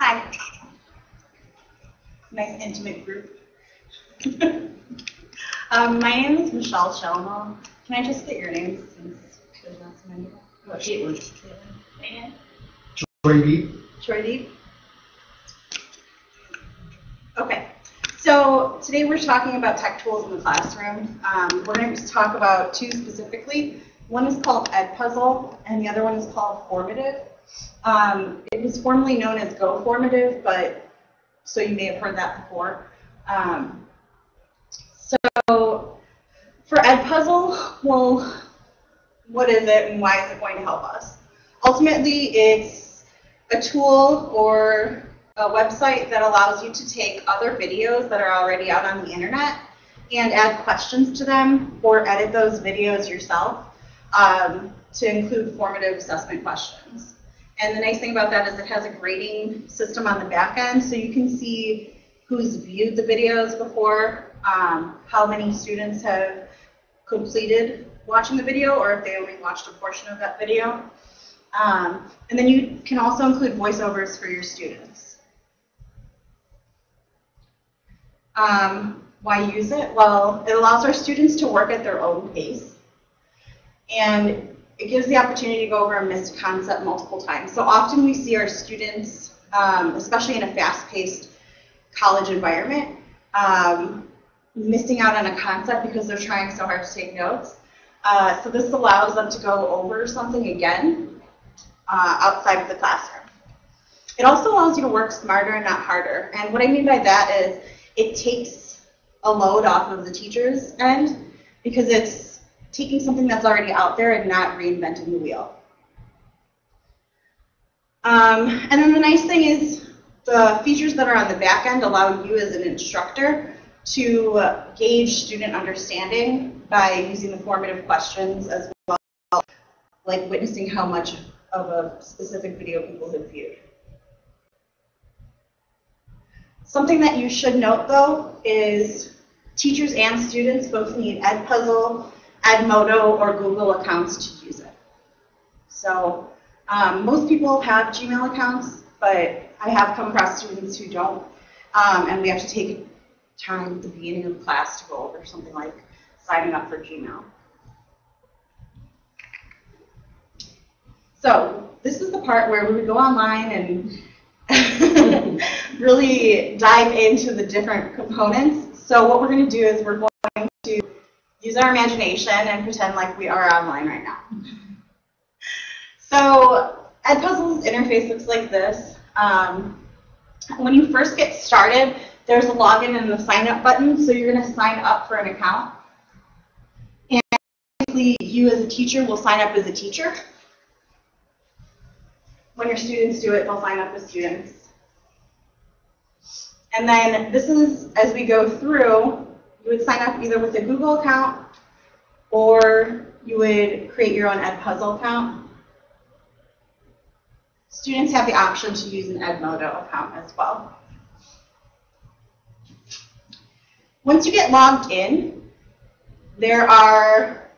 Hi. Nice intimate group. My name is Michelle Schallmo. Can I just get your names since there's not so many? Caitlin. Caitlin. Troy Deep. Troy Deep. Okay. So today we're talking about tech tools in the classroom. We're going to talk about two specifically. One is called Puzzle, and the other one is called Formative. It was formerly known as Go Formative, but so you may have heard that before. So for Puzzle, well, what is it and why is it going to help us? Ultimately, it's a tool or a website that allows you to take other videos that are already out on the internet and add questions to them or edit those videos yourself to include formative assessment questions. And the nice thing about that is it has a grading system on the back end, so you can see who's viewed the videos before, how many students have completed watching the video, or if they only watched a portion of that video. And then you can also include voiceovers for your students. Why use it? Well, it allows our students to work at their own pace, and it gives the opportunity to go over a missed concept multiple times. So often we see our students, especially in a fast-paced college environment, missing out on a concept because they're trying so hard to take notes. So this allows them to go over something again outside of the classroom. It also allows you to work smarter and not harder. And what I mean by that is it takes a load off of the teacher's end because it's taking something that's already out there and not reinventing the wheel. And then the nice thing is the features that are on the back end allow you as an instructor to gauge student understanding by using the formative questions as well, like witnessing how much of a specific video people have viewed. Something that you should note, though, is teachers and students both need Puzzle, Edmodo, or Google accounts to use it. So most people have Gmail accounts, but I have come across students who don't, and we have to take time at the beginning of class to go over something like signing up for Gmail. So this is the part where we would go online and really dive into the different components. So what we're going to do is we're going to use our imagination and pretend like we are online right now. So Puzzle's interface looks like this. When you first get started, there's a login and a sign up button, so you're going to sign up for an account. And basically, you as a teacher will sign up as a teacher. When your students do it, they'll sign up as students. And then this is, as we go through, you would sign up either with a Google account or you would create your own Puzzle account. Students have the option to use an Edmodo account as well. Once you get logged in, there are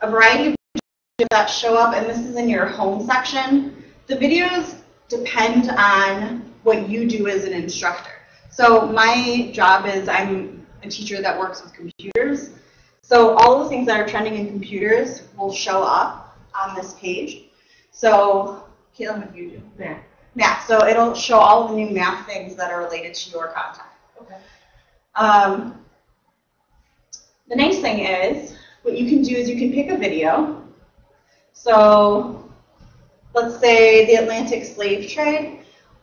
a variety of videos that show up, and this is in your home section. The videos depend on what you do as an instructor. So my job is I'm a teacher that works with computers. So all the things that are trending in computers will show up on this page. So, Caitlin, what do you do? Math. Math. So it'll show all the new math things that are related to your content. Okay. The nice thing is, what you can do is you can pick a video. So let's say the Atlantic slave trade.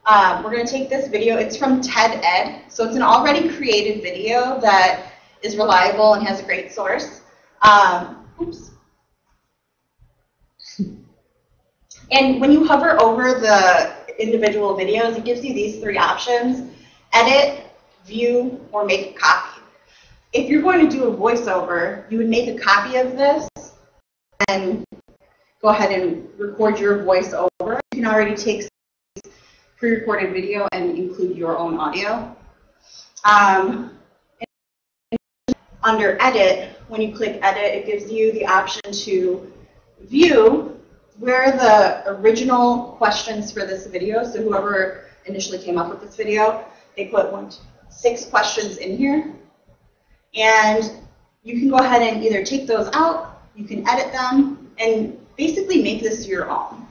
We're going to take this video. It's from TED-Ed. So it's an already created video that is reliable and has a great source. Oops. And when you hover over the individual videos, it gives you these three options: edit, view, or make a copy. If you're going to do a voiceover, you would make a copy of this and go ahead and record your voiceover. You can already take pre-recorded video and include your own audio. Under edit, when you click edit, it gives you the option to view where the original questions for this video, so whoever initially came up with this video. They put 6 questions in here. And you can go ahead and either take those out, you can edit them, and basically make this your own.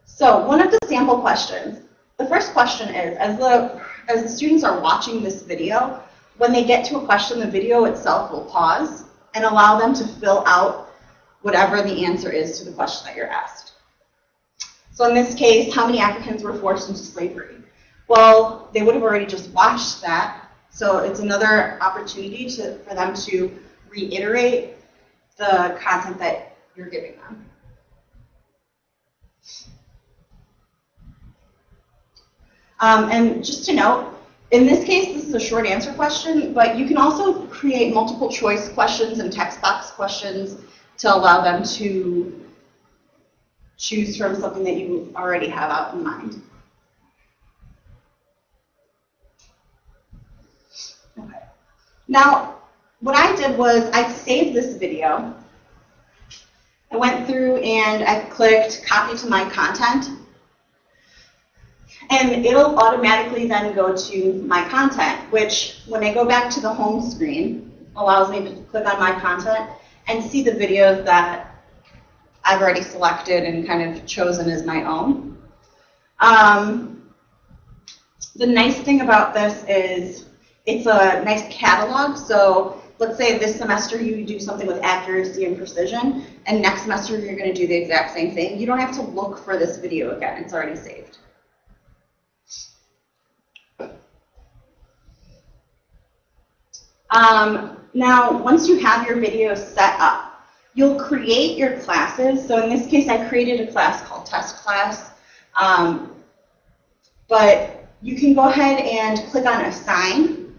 So one of the sample questions, the first question is, as the students are watching this video, when they get to a question, the video itself will pause and allow them to fill out whatever the answer is to the question that you're asked. So in this case, how many Africans were forced into slavery? Well, they would have already just watched that, so it's another opportunity for them to reiterate the content that you're giving them. And just to note, in this case, this is a short answer question, but you can also create multiple choice questions and text box questions to allow them to choose from something that you already have out in mind. Okay. Now, what I did was I saved this video. I went through and I clicked copy to my content. And it'll automatically then go to my content, which when I go back to the home screen, allows me to click on my content and see the videos that I've already selected and kind of chosen as my own. The nice thing about this is it's a nice catalog. So let's say this semester you do something with accuracy and precision, and next semester you're going to do the exact same thing. You don't have to look for this video again. It's already saved. Now, once you have your videos set up, you'll create your classes. So in this case, I created a class called Test Class. But you can go ahead and click on Assign.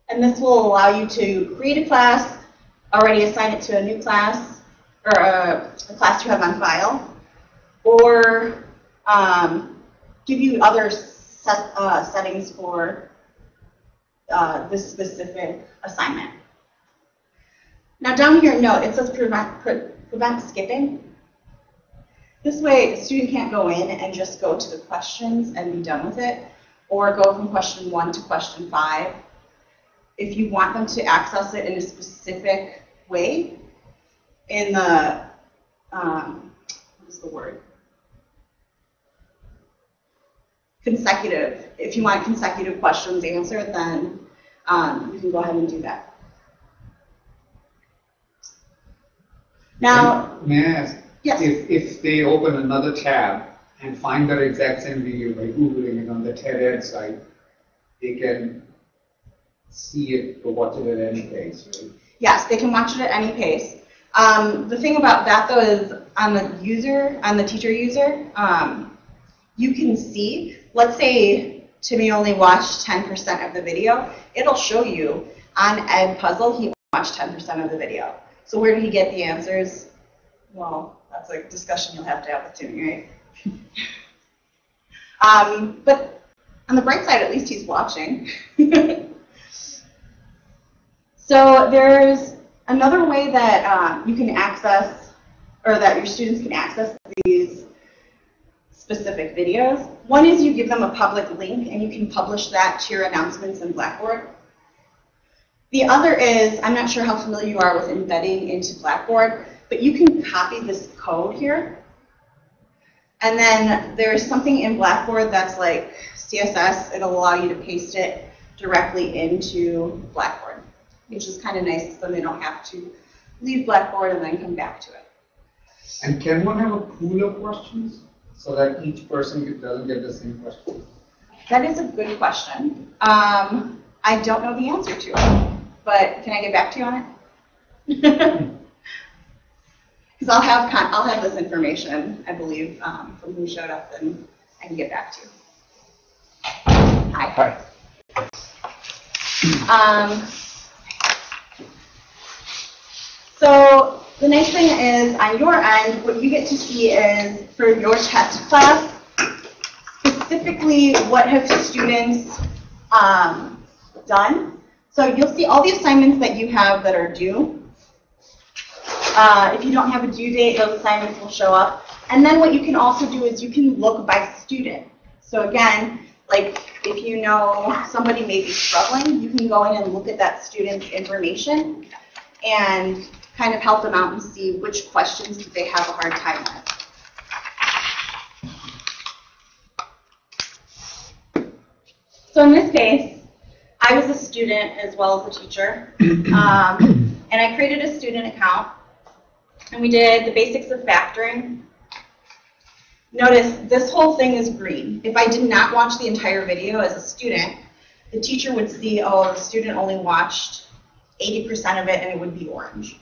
And this will allow you to create a class, already assign it to a new class, or a class you have on file, or give you other settings for this specific assignment. Now down here, note, it says prevent skipping. This way, the student can't go in and just go to the questions and be done with it, or go from question 1 to question 5. If you want them to access it in a specific way, in the, what is the word? Consecutive. If you want consecutive questions answered, then you can go ahead and do that. Now, may I ask, yes. If they open another tab and find that exact same video by Googling it on the TED site, they can see it or watch it at any pace, right? Yes, they can watch it at any pace. The thing about that, though, is on the teacher user, you can see, let's say Timmy only watched 10% of the video, it'll show you on Ed Puzzle he watched 10% of the video. So where did he get the answers? Well, that's a discussion you'll have to have with Timmy, right? But on the bright side, at least he's watching. So there's another way that you can access, or that your students can access these specific videos. One is you give them a public link and you can publish that to your announcements in Blackboard. The other is, I'm not sure how familiar you are with embedding into Blackboard, but you can copy this code here. And then there's something in Blackboard that's like CSS. It'll allow you to paste it directly into Blackboard, which is kind of nice, so they don't have to leave Blackboard and then come back to it. And can one have a pool of questions so that each person doesn't get the same question? That is a good question. I don't know the answer to it, but can I get back to you on it? Because I'll have this information, I believe, from who showed up, and I can get back to you. Hi. Hi. So the nice thing is, on your end, what you get to see is, for your test class, specifically what have students done. So you'll see all the assignments that you have that are due. If you don't have a due date, those assignments will show up. And then what you can also do is you can look by student. So again, like if you know somebody may be struggling, you can go in and look at that student's information and kind of help them out and see which questions do they have a hard time with. So in this case, I was a student as well as a teacher, and I created a student account, and we did the basics of factoring. Notice this whole thing is green. If I did not watch the entire video as a student, the teacher would see, oh, the student only watched 80% of it and it would be orange,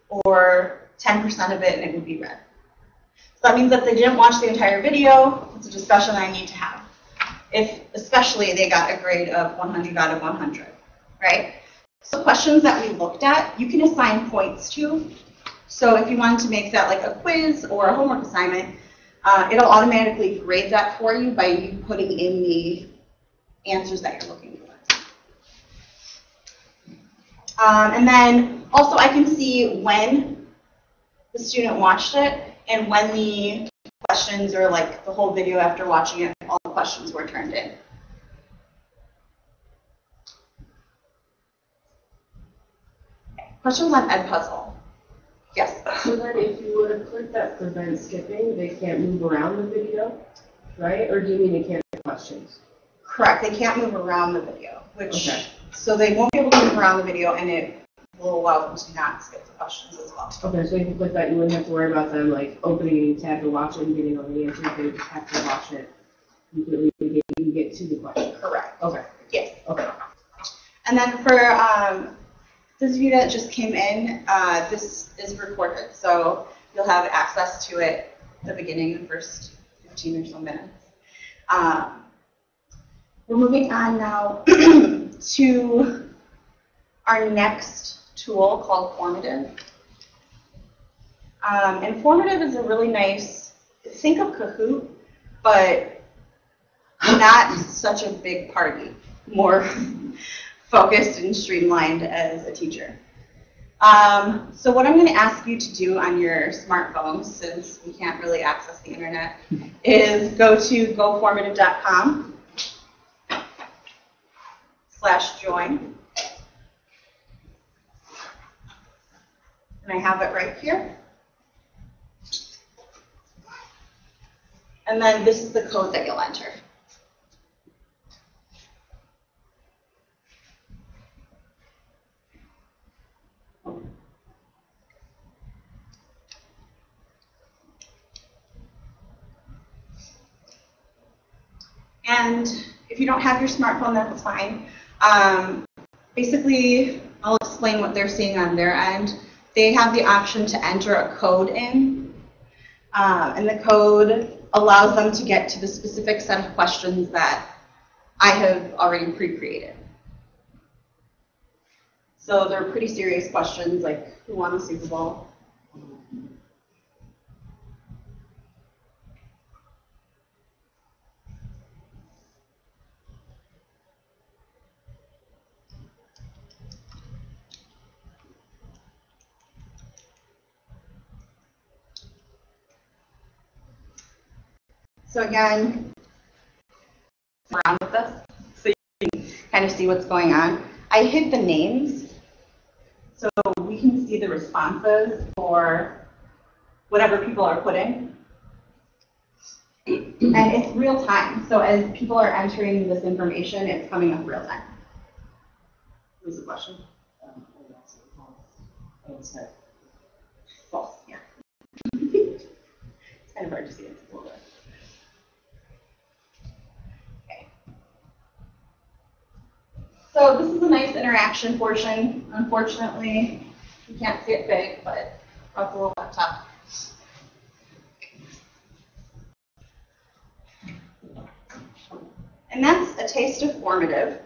or 10% of it and it would be red. So that means that they didn't watch the entire video. It's a discussion I need to have. If especially they got a grade of 100 out of 100, right? So questions that we looked at, you can assign points to. So if you wanted to make that like a quiz or a homework assignment, it'll automatically grade that for you by you putting in the answers that you're looking for. And then also I can see when the student watched it and when the questions or like the whole video after watching it, all the questions were turned in. Okay. Questions on Edpuzzle? Yes. So then if you were to click that prevent skipping, they can't move around the video, right? Or do you mean they can't ask questions? Correct. They can't move around the video, which Okay. So they won't be able to move around the video, and it will allow them to not skip the questions as well. Okay, so if you click that, you wouldn't have to worry about them like opening a tab to watch it and getting all the answers. They just have to watch it. You can get to the question. Correct. Okay. Yes. Okay. And then for those of you that just came in, this is recorded, so you'll have access to it at the beginning, the first 15 or so minutes. We're moving on now to our next tool called Formative. And Formative is a really nice, think of Kahoot, but not such a big party, more focused and streamlined as a teacher. So what I'm going to ask you to do on your smartphone, since we can't really access the internet, is go to goformative.com/join. And I have it right here. And then this is the code that you'll enter. And if you don't have your smartphone, that's fine. Basically, I'll explain what they're seeing on their end. They have the option to enter a code in, and the code allows them to get to the specific set of questions that I have already pre-created. So they're pretty serious questions, like who won the Super Bowl? So again, around with this, so you can kind of see what's going on. I hid the names, so we can see the responses for whatever people are putting. And it's real time, so as people are entering this information, it's coming up real time. What was the question? False, yeah. It's kind of hard to see it a little bit. So this is a nice interaction portion. Unfortunately, you can't see it big, but I'll go up top. And that's a taste of Formative.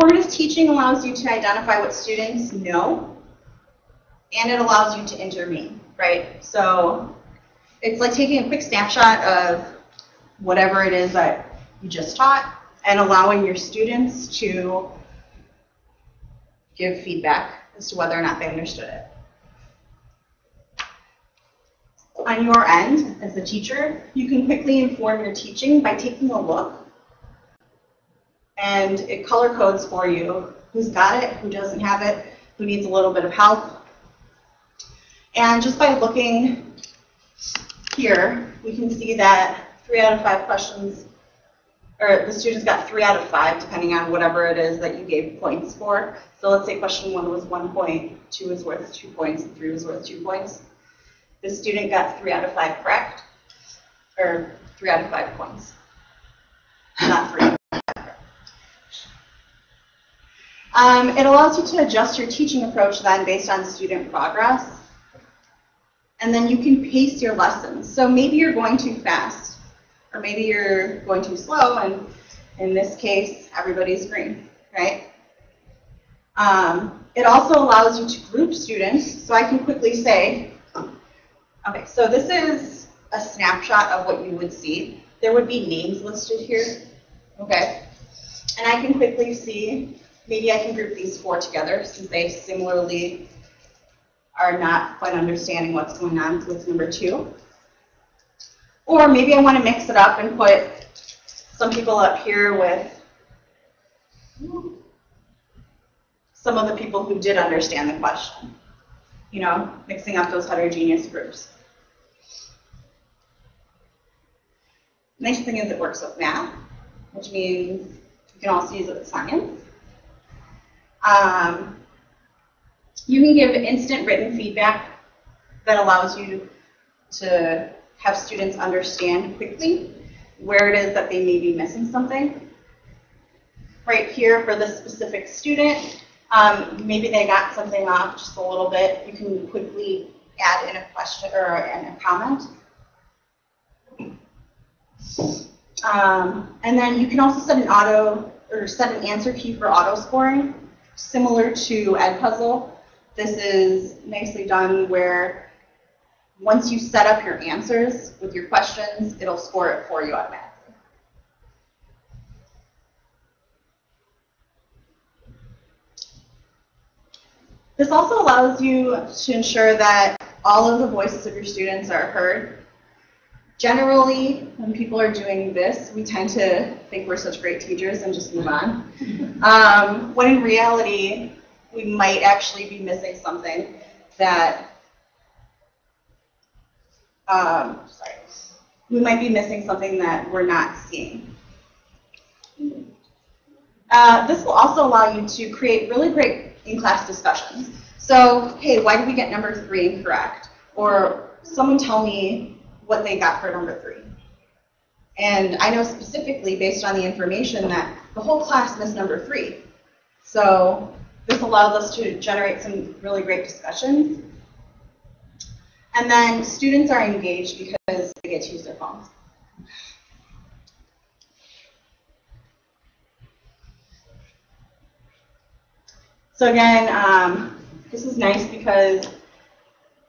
Formative teaching allows you to identify what students know, and it allows you to intervene, right? So it's like taking a quick snapshot of whatever it is that you just taught and allowing your students to give feedback as to whether or not they understood it. on your end, as the teacher, you can quickly inform your teaching by taking a look, and it color codes for you who's got it, who doesn't have it, who needs a little bit of help. And just by looking here, we can see that 3 out of 5 questions, or the students got 3 out of 5, depending on whatever it is that you gave points for. So let's say question 1 was 1 point, 2 was worth 2 points, and 3 was worth 2 points. The student got 3 out of 5 correct, or 3 out of 5 points, not 3 out of 5 correct. It allows you to adjust your teaching approach then based on student progress. And then you can pace your lessons. So maybe you're going too fast, or maybe you're going too slow, and in this case, everybody's green, right? It also allows you to group students, so I can quickly say, okay, so this is a snapshot of what you would see. There would be names listed here, okay? And I can quickly see, maybe I can group these 4 together since they similarly are not quite understanding what's going on with number 2. Or maybe I want to mix it up and put some people up here with some of the people who did understand the question. You know, mixing up those heterogeneous groups. Nice thing is it works with math, which means you can also use it with science. You can give instant written feedback that allows you to have students understand quickly where it is that they may be missing something. Right here for this specific student, maybe they got something off just a little bit. You can quickly add in a question or in a comment. And then you can also set an answer key for auto scoring, similar to Edpuzzle. This is nicely done where once you set up your answers with your questions, it'll score it for you automatically. This also allows you to ensure that all of the voices of your students are heard. Generally, when people are doing this, we tend to think we're such great teachers and just move on. When in reality, we might actually be missing something that, we might be missing something that we're not seeing. This will also allow you to create really great in-class discussions. So, hey, why did we get number 3 incorrect? Or someone tell me what they got for number 3. And I know specifically, based on the information, that the whole class missed number 3. So this allows us to generate some really great discussions. And then students are engaged because they get to use their phones. So again, this is nice because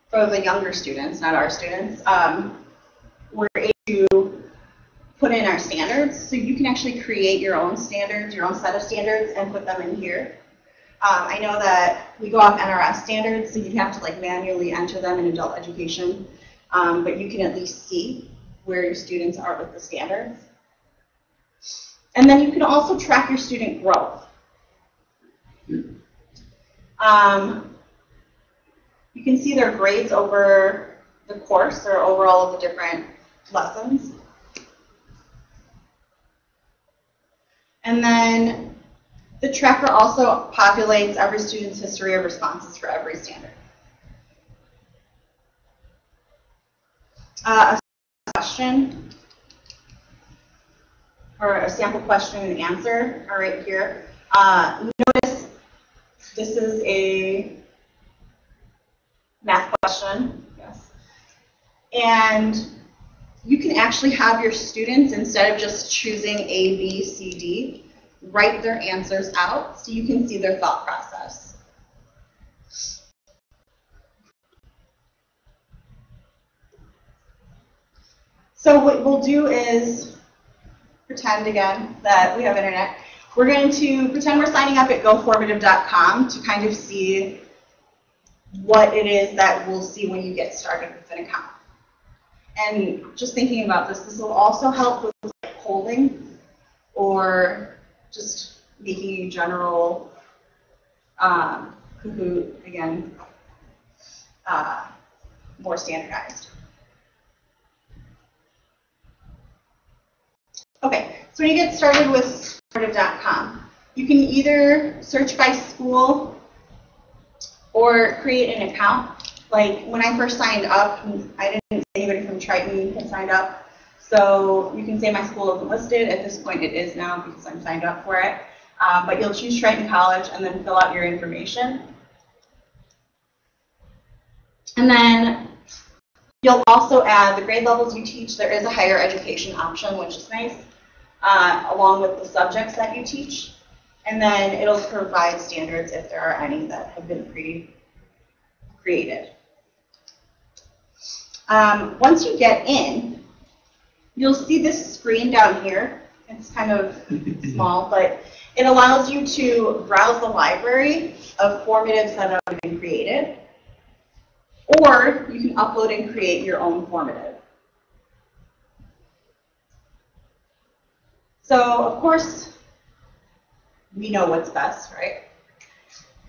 for the younger students, not our students, we're able to put in our standards. So you can actually create your own standards, your own set of standards, and put them in here. I know that we go off NRS standards, so you have to like manually enter them in adult education, but you can at least see where your students are with the standards. And then you can also track your student growth. You can see their grades over the course or over all of the different lessons. And then the tracker also populates every student's history of responses for every standard. A question or a sample question and answer are right here. Notice this is a math question, yes. And you can actually have your students, instead of just choosing A, B, C, D, write their answers out so you can see their thought process. So what we'll do is pretend again that we have internet. We're going to pretend we're signing up at goformative.com to kind of see what it is that we'll see when you get started with an account. And just thinking about this, this will also help with like, polling or just making a general Kahoot, again, more standardized. Okay, so when you get started with formative.com, you can either search by school or create an account. Like when I first signed up, I didn't see anybody from Triton had signed up. So you can say my school isn't listed. At this point it is now because I'm signed up for it. But you'll choose Triton College and then fill out your information. And then you'll also add the grade levels you teach. There is a higher education option, which is nice, along with the subjects that you teach. And then it'll provide standards if there are any that have been created. Once you get in, you'll see this screen down here. It's kind of small, but it allows you to browse the library of formatives that have been created. Or you can upload and create your own formative. So, of course, we know what's best, right?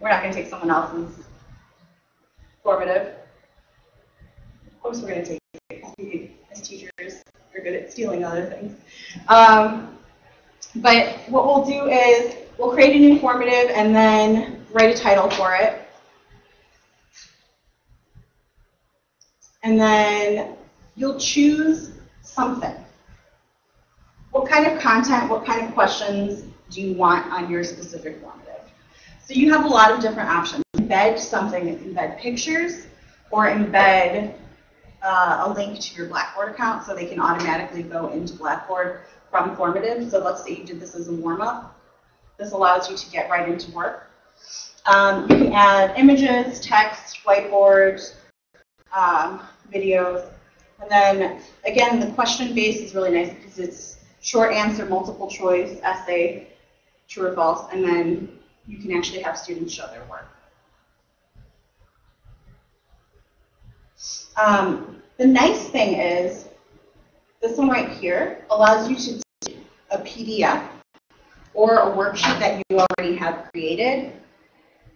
We're not going to take someone else's formative. Of course, we're going to take it. We, as teachers, are good at stealing other things. But what we'll do is we'll create a new formative and then write a title for it. And then you'll choose something. What kind of content, what kind of questions do you want on your specific formative? So you have a lot of different options. Embed something, embed pictures, or embed a link to your Blackboard account so they can automatically go into Blackboard from formative. So let's say you did this as a warm-up. This allows you to get right into work. You can add images, text, whiteboards, videos. And then, again, the question base is really nice because it's short answer, multiple choice, essay, true or false, and then you can actually have students show their work. The nice thing is, this one right here allows you to do a PDF or a worksheet that you already have created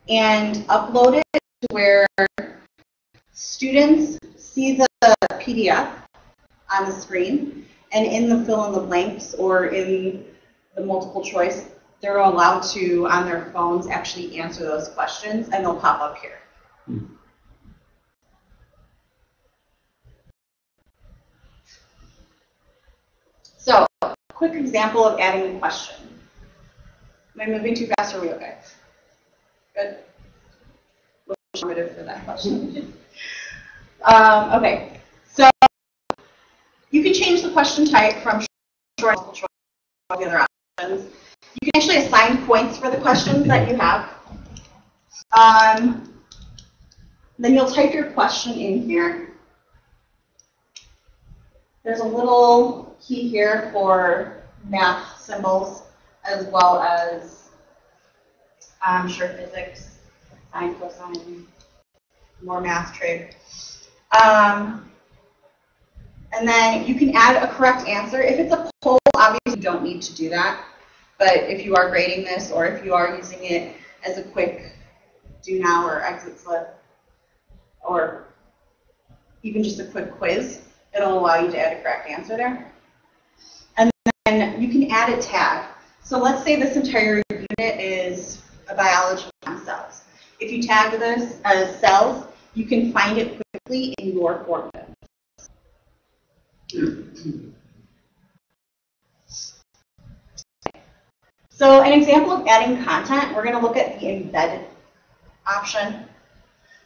and upload it to where students see the PDF on the screen, and in the fill in the blanks or in the multiple choice, they're allowed to, on their phones, actually answer those questions, and they'll pop up here. So, quick example of adding a question. Am I moving too fast or are we okay? Good? We're formative for that question. Okay, so you can change the question type from short to choice to the other options. You can actually assign points for the questions that you have. Then you'll type your question in here. There's a little key here for math symbols as well as, I'm sure, physics, sine, cosine, more math trig. And then you can add a correct answer. If it's a poll, obviously you don't need to do that. But if you are grading this or if you are using it as a quick do now or exit slip or even just a quick quiz, it'll allow you to add a correct answer there. And then you can add a tag. So let's say this entire unit is a biology on cells. If you tag this as cells, you can find it quickly in your formative. So an example of adding content, we're going to look at the embed option.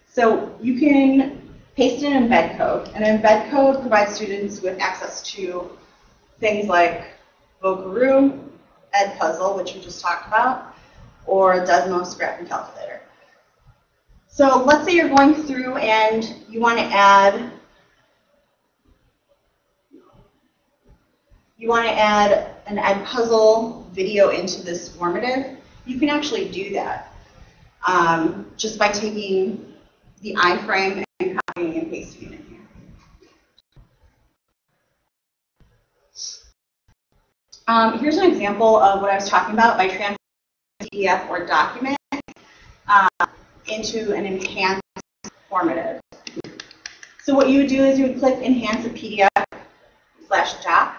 So you can paste an embed code. An embed code provides students with access to things like Vocaroo, Ed Puzzle, which we just talked about, or Desmo, Scrap, and Calculator. So let's say you're going through and you want to add an Ed Puzzle video into this formative. You can actually do that just by taking the iframe and copying and pasting it in here. Here's an example of what I was talking about by transferring PDF or document into an enhanced formative. So what you would do is you would click Enhance a PDF/doc,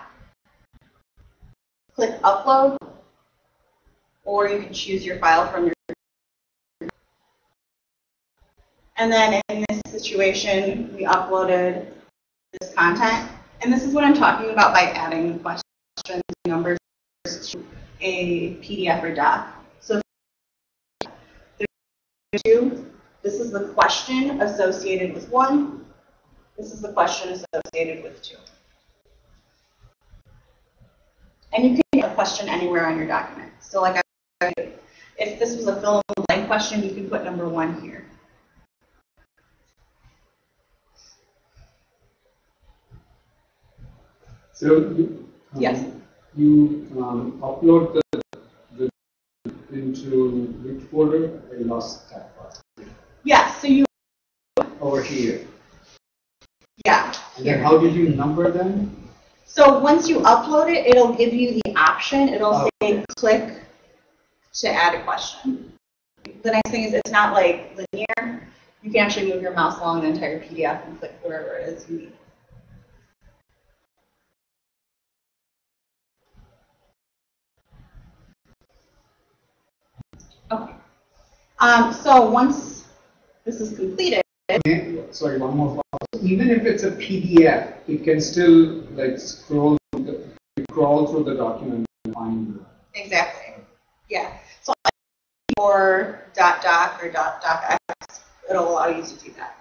click Upload, or you can choose your file from your. And then in this situation, we uploaded this content. And this is what I'm talking about by adding questions and numbers to a PDF or doc. So there's two. This is the question associated with one. This is the question associated with two. And you can get a question anywhere on your document. So like if this was a fill in the blank question, you can put number 1 here. So Yes. You upload the into which folder? I lost that part. Yeah, so you Over here. yeah. And then how did you number them? So once you upload it, it'll give you the option. It'll say click to add a question. The nice thing is it's not like linear. You can actually move your mouse along the entire PDF and click wherever it is you need. Okay. So once this is completed. Sorry, one more thought. Even if it's a PDF, it can still like crawl through the document and find it. Exactly. Yeah. So for .doc or .docx, it'll allow you to do that.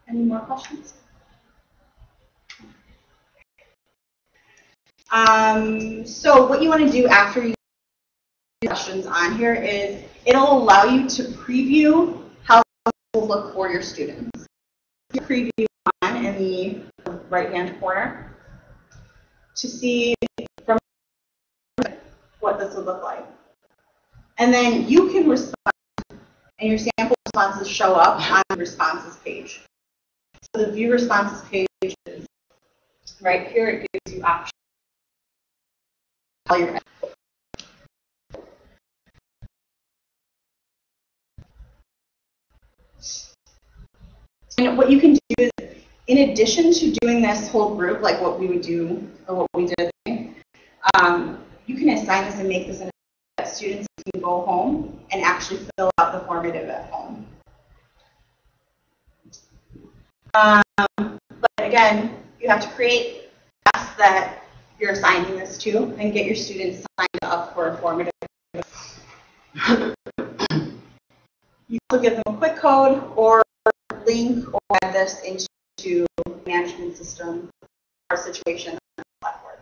Any more questions? So what you want to do after you do questions on here is it'll allow you to preview how it will look for your students. You preview on in the right-hand corner to see from what this would look like. And then you can respond, and your sample responses show up on the responses page. So the view responses page is right here. It gives you options. And what you can do is, in addition to doing this whole group, like what we would do or what we did, you can assign this and make this in that students can go home and actually fill out the formative at home. But again, you have to create tasks that you're assigning this to and get your students signed up for a formative. You also give them a quick code or link or add this into management system or situation on the Blackboard.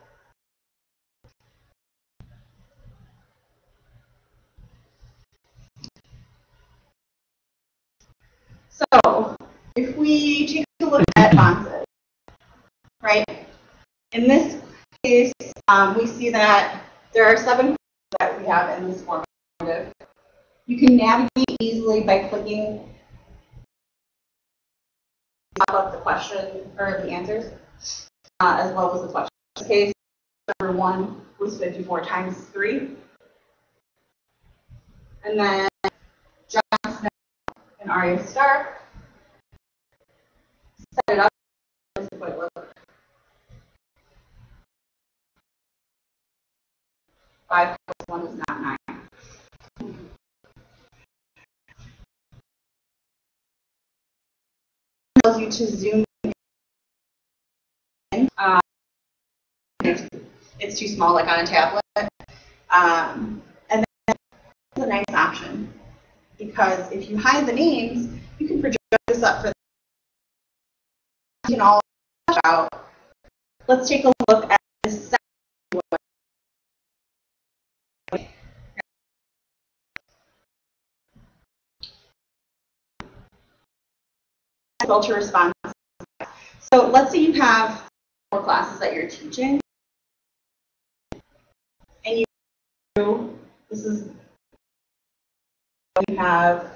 So if we take a look at responses, right? In this case, we see that there are 7 that we have in this formative. You can navigate easily by clicking up the question or the answers, as well as the question. In this case, number 1 was 54 times 3. And then John Snow and Arya Stark set it up. This is what it looks like. 5 plus 1 is not 9. It allows you to zoom in. It's too small, like on a tablet. And then it's a nice option because if you hide the names, you can project this up for. You can all out. Let's take a look at this second one. Filter response. So let's say you have 4 classes that you're teaching, and this is you have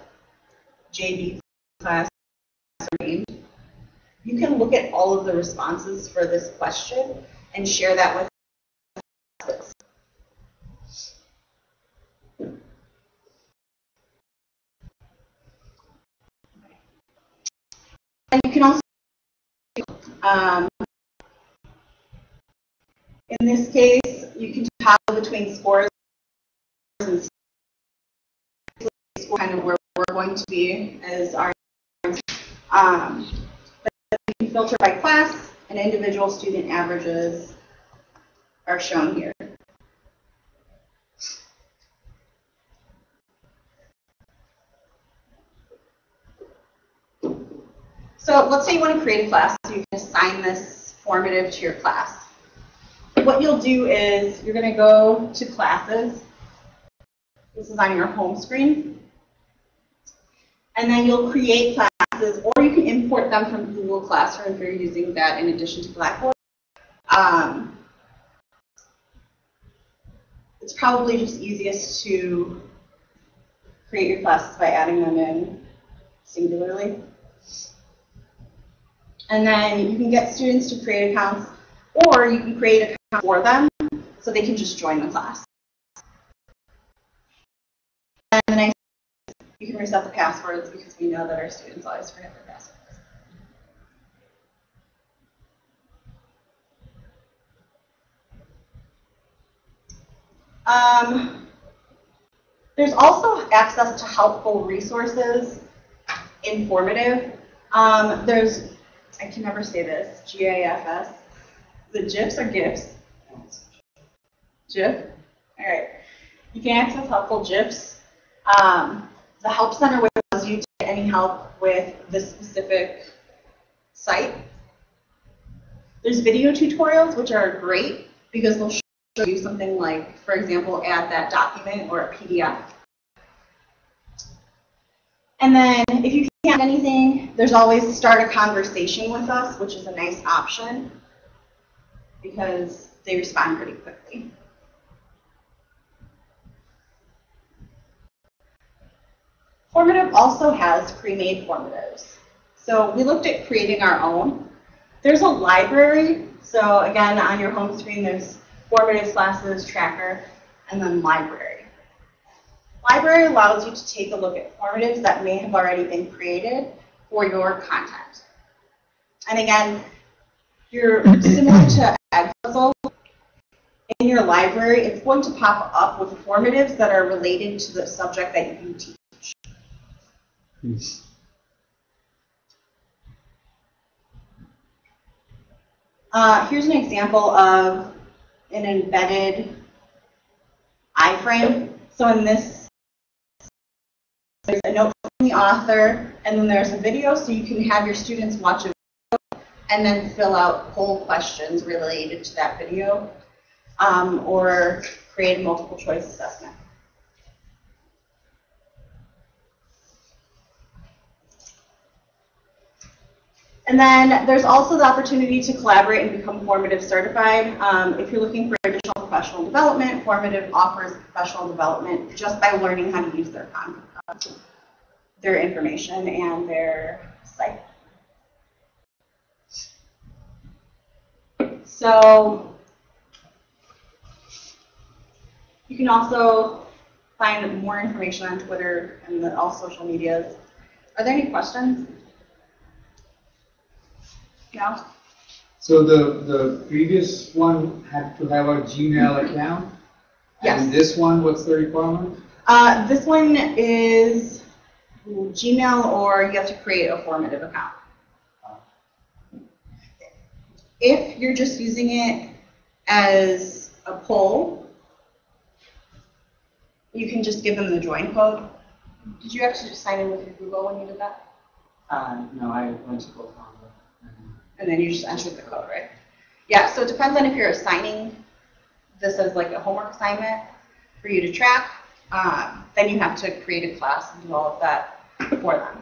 JB class named. you can look at all of the responses for this question and share that with us. And you can also, in this case, you can toggle between scores and kind of where we're going to be as our, but you can filter by class, and individual student averages are shown here. So let's say you want to create a class, so you can assign this formative to your class. What you'll do is you're going to go to classes. This is on your home screen. And then you'll create classes, or you can import them from Google Classroom if you're using that in addition to Blackboard. It's probably just easiest to create your classes by adding them in singularly. And then you can get students to create accounts, or you can create accounts for them so they can just join the class. And the nice thing is you can reset the passwords because we know that our students always forget their passwords. There's also access to helpful resources in formative. There's, I can never say this, GIFs. The GIFs or GIFs? GIF? All right. You can access helpful GIFs. The Help Center allows you to get any help with this specific site. There's video tutorials, which are great because they'll show you something like, for example, add that document or a PDF. And then if you can't add anything, there's always start a conversation with us, which is a nice option because they respond pretty quickly. Formative also has pre-made formatives. So we looked at creating our own. There's a library. So again, on your home screen, there's formatives, classes, tracker, and then library. Library allows you to take a look at formatives that may have already been created for your content. And again, you're similar to Puzzle. In your library, it's going to pop up with formatives that are related to the subject that you teach. Here's an example of an embedded iframe. So in this, there's a note from the author, and then there's a video, so you can have your students watch a video and then fill out poll questions related to that video, or create a multiple choice assessment. And then there's also the opportunity to collaborate and become formative certified. If you're looking for additional professional development, formative offers professional development just by learning how to use their information and their site. So you can also find more information on Twitter and all social medias. Are there any questions? No? So the previous one had to have a Gmail account? Yes. And this one, what's the requirement? This one is Gmail, or you have to create a formative account. If you're just using it as a poll, you can just give them the join code. Did you actually just sign in with your Google when you did that? No, I went to Google. And then you just entered the code, right? Yeah, so it depends on if you're assigning this as like a homework assignment for you to track. Then you have to create a class and do all of that for them.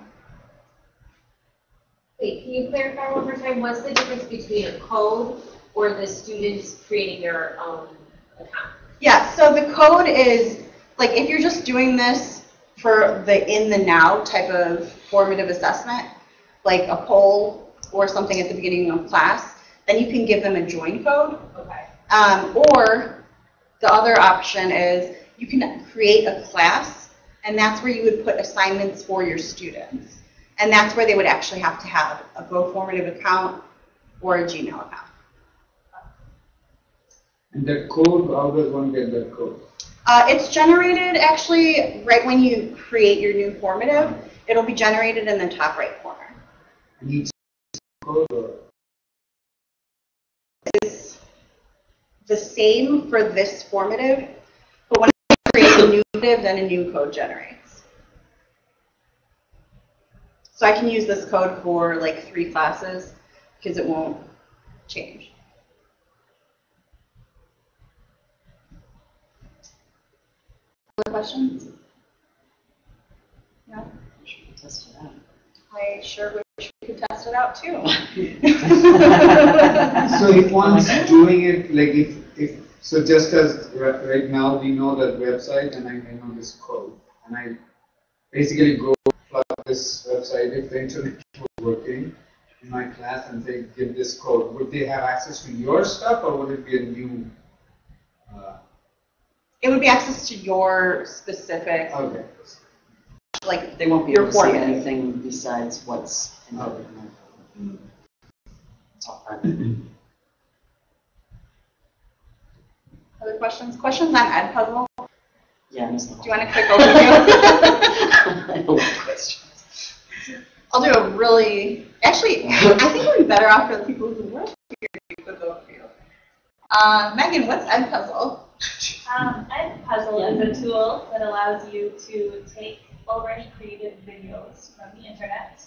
Wait, can you clarify one more time? What's the difference between a code or the students creating their own account? Yeah, so the code is, like, if you're just doing this for the in the now type of formative assessment, like a poll or something at the beginning of class, then you can give them a join code. Okay. Or the other option is you can create a class, and that's where you would put assignments for your students. And that's where they would actually have to have a Go Formative account or a Gmail account. And that code, how does one get that code? It's generated actually right when you create your new formative. It'll be generated in the top right corner. And each code or? It's the same for this formative, but when I create a new formative, then a new code generates. So I can use this code for like 3 classes because it won't change. Other questions? No? Test it out. I sure wish we could test it out too. So if one's doing it, like so just as right now we know that website and I know this code, and I basically go plug this website if the internet was working in my class and say give this code, would they have access to your stuff or would it be a new? It would be access to your specific, Okay. like They won't be your able to see formative. anything besides what's embedded in my code. It's all private. Other questions? Questions on Ed Puzzle? Yeah, I missed the Do whole. you want a quick overview? I know what questions. I'll do a really, actually, I think it would be better off for the people who work here to do a quick overview. Megan, what's Ed Puzzle? Ed Puzzle is a tool that allows you to take already created videos from the internet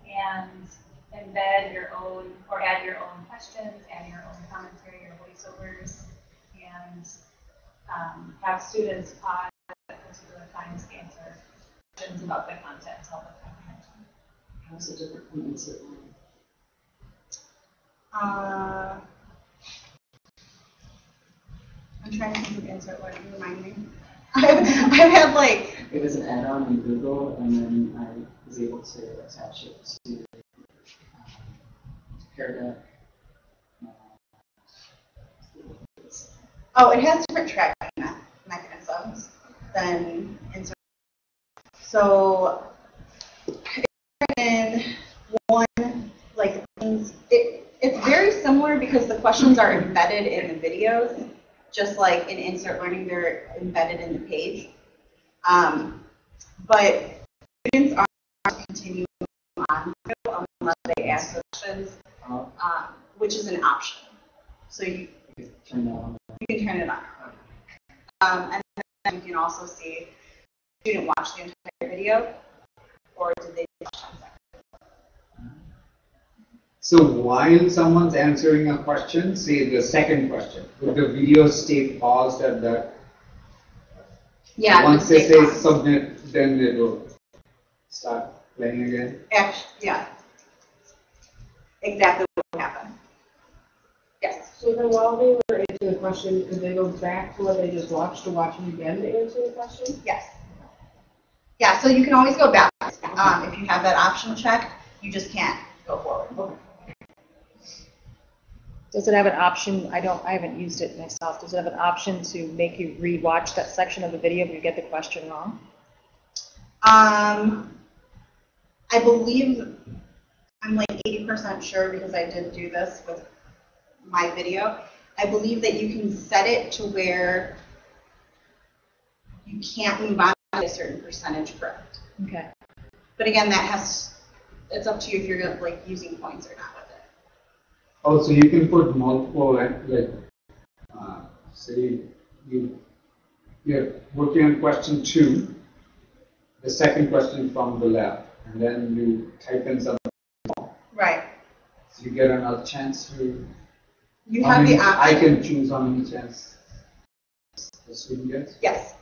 and embed your own, or add your own questions, add your own commentary or voiceovers, and have students pause at particular times to answer questions about the content to help with comprehension. How is it different from insert learning? I'm trying to think of insert learning, remind me. I've had like, It was an add-on in Google, and then I was able to attach it to Paragraph. oh, it has different tracking mechanisms than insert. So, in one, like, it's very similar because the questions are embedded in the videos, just like in insert learning, they're embedded in the page. But students aren't continuing on unless they ask questions, which is an option. So you Turn that on. can turn it on. And then you can also see, student watch the entire video, or did they watch 10 seconds? So while someone's answering a question, say the second question, would the video stay paused at that? Yeah. Once they say submit, then they will start playing again? Yeah. Exactly what would happen. Yes. So then while they were answering the question, could they go back to what they just watched to watch it again to answer the question? Yes. Yeah, so you can always go back. If you have that option checked, you just can't go forward. Okay. Does it have an option, I haven't used it myself, does it have an option to make you re-watch that section of the video if you get the question wrong? I believe, I'm like 80% sure because I did do this with my video. I believe that you can set it to where you can't move on to a certain percentage correct. Okay. But again, it's up to you if you're like using points or not with it. Oh, so you can put multiple, say you're working on question 2, the second question from the left, and then you type in something small. Right. So you get another chance to. You have the option. I can choose how many chances the student gets? Yes.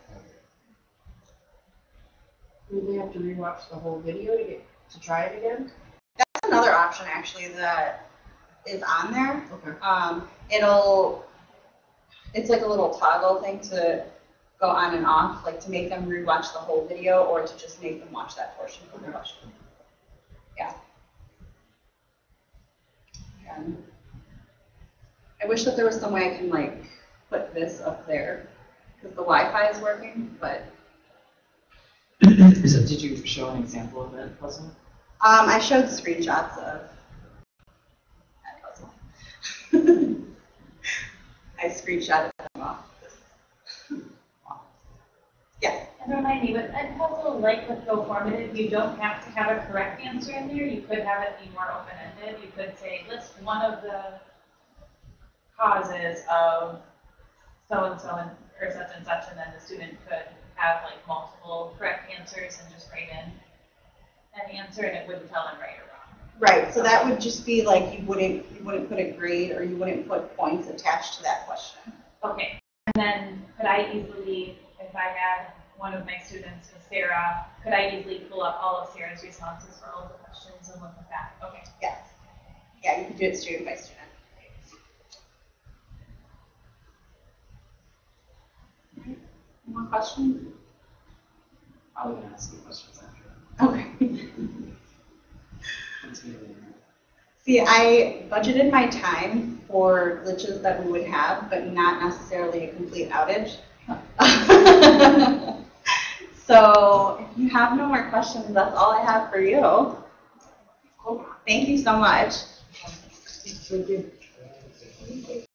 Would they have to rewatch the whole video to try it again? That's another option actually that is on there. Okay. It's like a little toggle thing to go on and off, like to make them rewatch the whole video or to just make them watch that portion of the question. Yeah. And I wish that there was some way I can like put this up there because the Wi-Fi is working, but So did you show an example of that puzzle? I showed screenshots of that puzzle. I screenshotted them off. Yes. And remind me, with Ed Puzzle, like with Go Formative, you don't have to have a correct answer in there. You could have it be more open-ended. You could say, list one of the causes of so-and-so or such and such, and then the student could have like multiple correct answers and just write in an answer, and it wouldn't tell them right or wrong. Right. So that would just be like you wouldn't put a grade or you wouldn't put points attached to that question. Okay. And then could I easily, if I had one of my students was Sarah, could I easily pull up all of Sarah's responses for all of the questions and look at that? Okay. Yes. Yeah, you can do it student by student. Okay. More questions? Probably gonna ask you questions after. Okay. Let's get it in. See, I budgeted my time for glitches that we would have, but not necessarily a complete outage. So if you have no more questions, that's all I have for you. Thank you so much. Thank you.